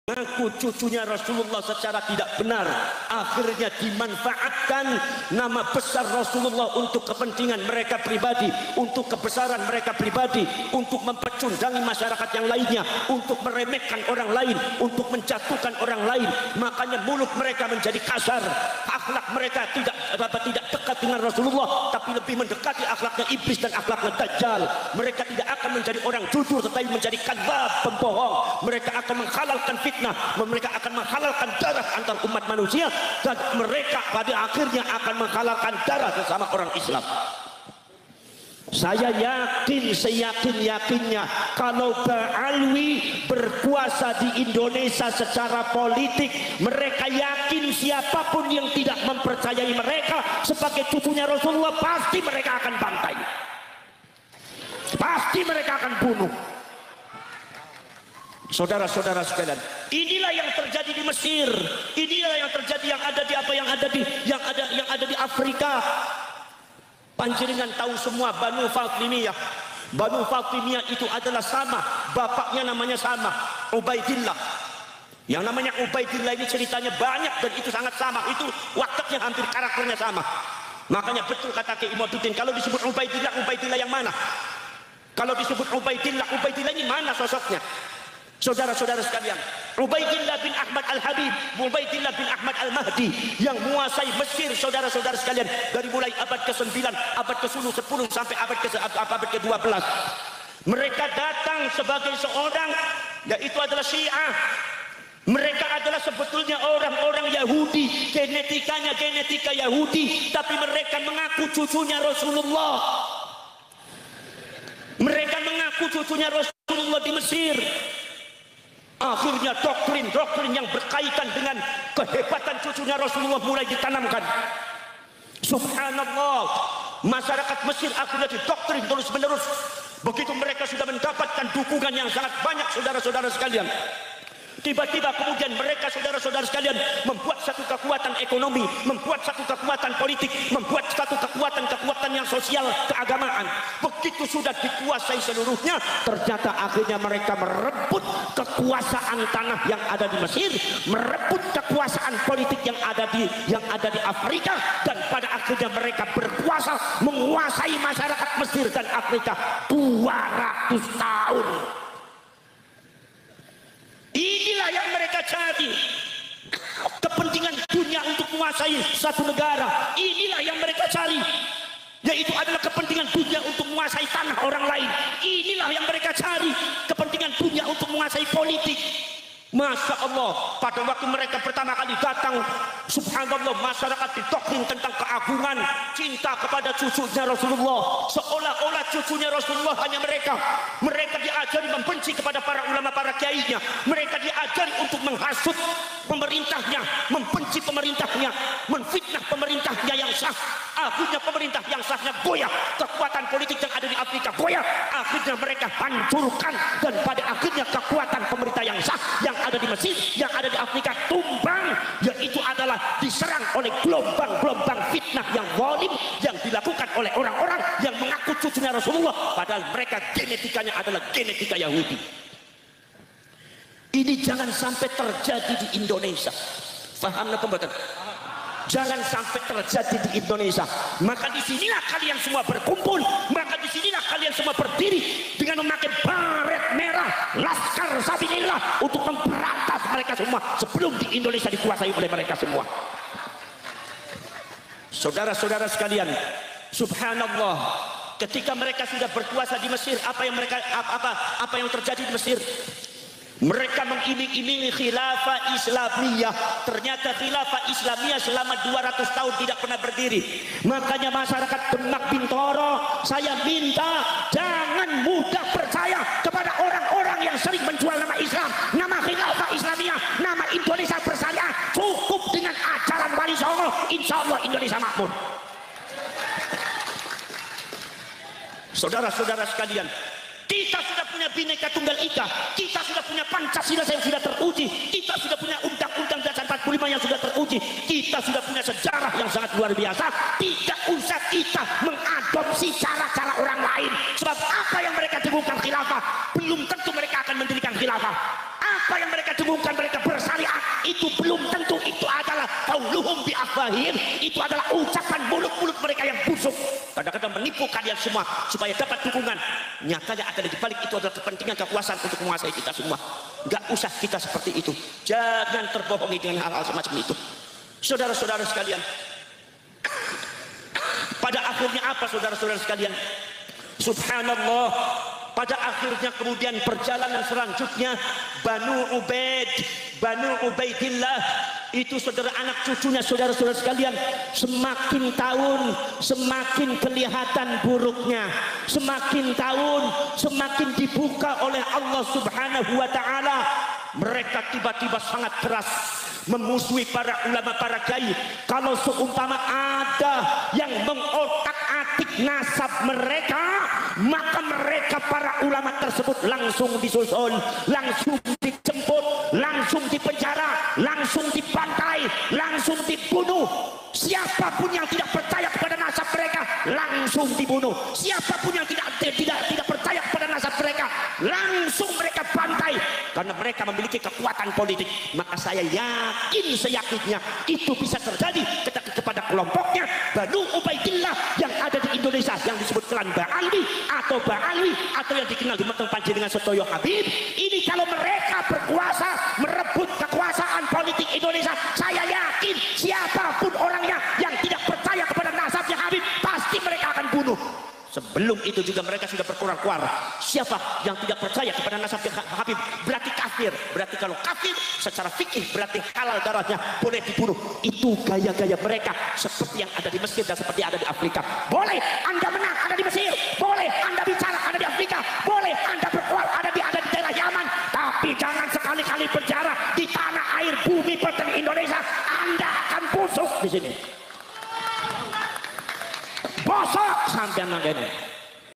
mengaku cucunya Rasulullah secara tidak benar, akhirnya dimanfaatkan nama besar Rasulullah untuk kepentingan mereka pribadi, untuk kebesaran mereka pribadi, untuk mempecundangi masyarakat yang lainnya, untuk meremehkan orang lain, untuk menjatuhkan orang lain. Makanya mulut mereka menjadi kasar, akhlak mereka tidak dekat dengan Rasulullah, tapi lebih mendekati akhlaknya iblis dan akhlaknya dajjal. Mereka tidak akan menjadi orang jujur, tetapi menjadi kadzab, pembohong. Mereka akan menghalalkan fitnah, mereka akan menghalalkan darah antar umat manusia, dan mereka pada akhirnya akan menghalalkan darah sesama orang Islam. Saya yakin seyakin-yakinnya kalau Ba'alwi berkuasa di Indonesia secara politik, mereka yakin siapapun yang tidak mempercayai mereka sebagai cucunya Rasulullah, pasti mereka akan bantai, pasti mereka akan bunuh. Saudara-saudara sekalian, inilah yang terjadi di Mesir, inilah yang terjadi yang ada di Afrika. Panjenengan tahu semua Banu Fatimiyah. Banu Fatimiyah itu adalah sama, bapaknya namanya sama, Ubaidillah. Yang namanya Ubaidillah ini ceritanya banyak dan itu sangat sama, itu wataknya hampir karakternya sama. Makanya betul kata Kiai Imaduddin, kalau disebut Ubaidillah, Ubaidillah yang mana? Kalau disebut Ubaidillah, Ubaidillah ini mana sosoknya? Saudara-saudara sekalian, Ubaidillah bin Ahmad Al-Habib, Ubaidillah bin Ahmad Al-Mahdi yang menguasai Mesir, saudara-saudara sekalian, dari mulai abad ke-9, abad ke-10 sampai abad ke-12. Mereka datang sebagai seorang, yaitu adalah Syiah. Mereka adalah sebetulnya orang-orang Yahudi, genetikanya genetika Yahudi, tapi mereka mengaku cucunya Rasulullah. Mereka mengaku cucunya Rasulullah di Mesir. Akhirnya doktrin yang berkaitan dengan kehebatan cucunya Rasulullah mulai ditanamkan. Subhanallah, masyarakat Mesir akhirnya didoktrin terus menerus. Begitu mereka sudah mendapatkan dukungan yang sangat banyak, saudara-saudara sekalian, tiba-tiba kemudian mereka, saudara-saudara sekalian, membuat satu kekuatan ekonomi, membuat satu kekuatan politik, membuat satu kekuatan yang sosial, keagamaan. Begitu sudah dikuasai seluruhnya, ternyata akhirnya mereka merebut kekuasaan tanah yang ada di Mesir, merebut kekuasaan politik yang ada di Afrika, dan pada akhirnya mereka berkuasa menguasai masyarakat Mesir dan Afrika 200 tahun. Inilah yang mereka cari, kepentingan dunia untuk menguasai satu negara. Inilah yang mereka cari, yaitu adalah kepentingan dunia untuk menguasai tanah orang lain. Inilah yang mereka cari, kepentingan dunia untuk menguasai politik. Masya Allah, pada waktu mereka pertama kali datang, subhanallah, masyarakat didoktrin tentang keagungan cinta kepada cucunya Rasulullah, seolah-olah cucunya Rasulullah hanya mereka. Mereka diajari membenci kepada para ulama, para kiainya. Mereka diajari untuk menghasut pemerintahnya, membenci pemerintahnya, menfitnah pemerintahnya yang sah. Akhirnya pemerintah yang sahnya goyah, kekuatan politik yang ada di Afrika goyah. Akhirnya mereka hancurkan, dan pada akhirnya kekuatan pemerintah yang sah yang ada di Mesir, yang ada di Afrika tumbang, yaitu adalah diserang oleh gelombang-gelombang fitnah yang zalim yang dilakukan oleh orang-orang yang mengaku cucunya Rasulullah, padahal mereka genetikanya adalah genetika Yahudi. Ini jangan sampai terjadi di Indonesia. Paham pembahasan? Jangan sampai terjadi di Indonesia. Maka disinilah kalian semua berkumpul, maka disinilah kalian semua berdiri dengan memakai baret merah, Laskar Sabilillah, untuk memberantas mereka semua sebelum di Indonesia dikuasai oleh mereka semua. Saudara-saudara sekalian, subhanallah, ketika mereka sudah berkuasa di Mesir, apa yang terjadi di Mesir? Mereka mengiming-imingi khilafah Islamiyah. Ternyata khilafah Islamiyah selama 200 tahun tidak pernah berdiri. Makanya masyarakat Demak Bintoro, saya minta jangan mudah percaya kepada orang-orang yang sering menjual nama Islam, nama khilafah Islamiyah, nama Indonesia Bersyariah. Cukup dengan ajaran Wali Songo, insya Allah Indonesia makmur. Saudara-saudara sekalian, kita sudah punya Bhinneka Tunggal Ika, kita sudah punya Pancasila yang sudah teruji, kita sudah punya Undang-Undang Dasar 45 yang sudah teruji, kita sudah punya sejarah yang sangat luar biasa. Tidak usah kita mengadopsi cara-cara orang lain. Sebab apa yang mereka dengungkan khilafah, belum tentu mereka akan mendirikan khilafah. Apa yang mereka dengungkan, mereka itu belum tentu itu adalah qauluhum bi afwahihim, itu adalah ucapan mulut-mulut mereka yang busuk. Kadang-kadang menipu kalian semua supaya dapat dukungan. Nyatanya ada di balik itu adalah kepentingan kekuasaan untuk menguasai kita semua. Enggak usah kita seperti itu. Jangan terbohongi dengan hal-hal semacam itu. Saudara-saudara sekalian, pada akhirnya apa saudara-saudara sekalian? Subhanallah, pada akhirnya kemudian perjalanan selanjutnya Banu Ubaidillah itu saudara anak cucunya saudara-saudara sekalian, semakin tahun semakin kelihatan buruknya, semakin tahun semakin dibuka oleh Allah Subhanahu wa taala. Mereka tiba-tiba sangat keras memusuhi para ulama, para kiai. Kalau seumpama ada yang mengotak-atik nasab mereka, maka mereka para ulama tersebut langsung disusun, langsung dijemput, langsung dipenjara, langsung dibantai, langsung dibunuh. Siapapun yang tidak percaya kepada nasab mereka langsung dibunuh. Siapapun yang tidak percaya kepada nasab mereka langsung mereka bantai, karena mereka memiliki kekuatan politik. Maka saya yakin seyakinnya itu bisa terjadi kepada kelompoknya Banu Ubaidillah yang ada di Indonesia, yang disebut klan Ba'alwi atau yang dikenal di Meteng Panjenengan Setoyo Habib. Ini kalau mereka berkuasa merebut kekuasaan politik Indonesia, saya yakin siapapun orangnya yang tidak percaya kepada nasabnya Habib pasti mereka akan bunuh. Sebelum itu juga mereka sudah berkoar-koar, siapa yang tidak percaya kepada nasabnya Habib berarti kafir. Berarti kalau kafir secara fikih berarti halal darahnya, boleh dibunuh. Itu gaya-gaya mereka seperti yang ada di Mesir dan seperti yang ada di Afrika. Boleh Anda menang ada di Mesir, boleh Anda bicara ada di Afrika, boleh Anda berkuat ada di daerah Yaman, tapi jangan sekali-kali berbicara di tanah air bumi pertiwi Indonesia. Anda akan busuk di sini. Bosok sampai nangkene.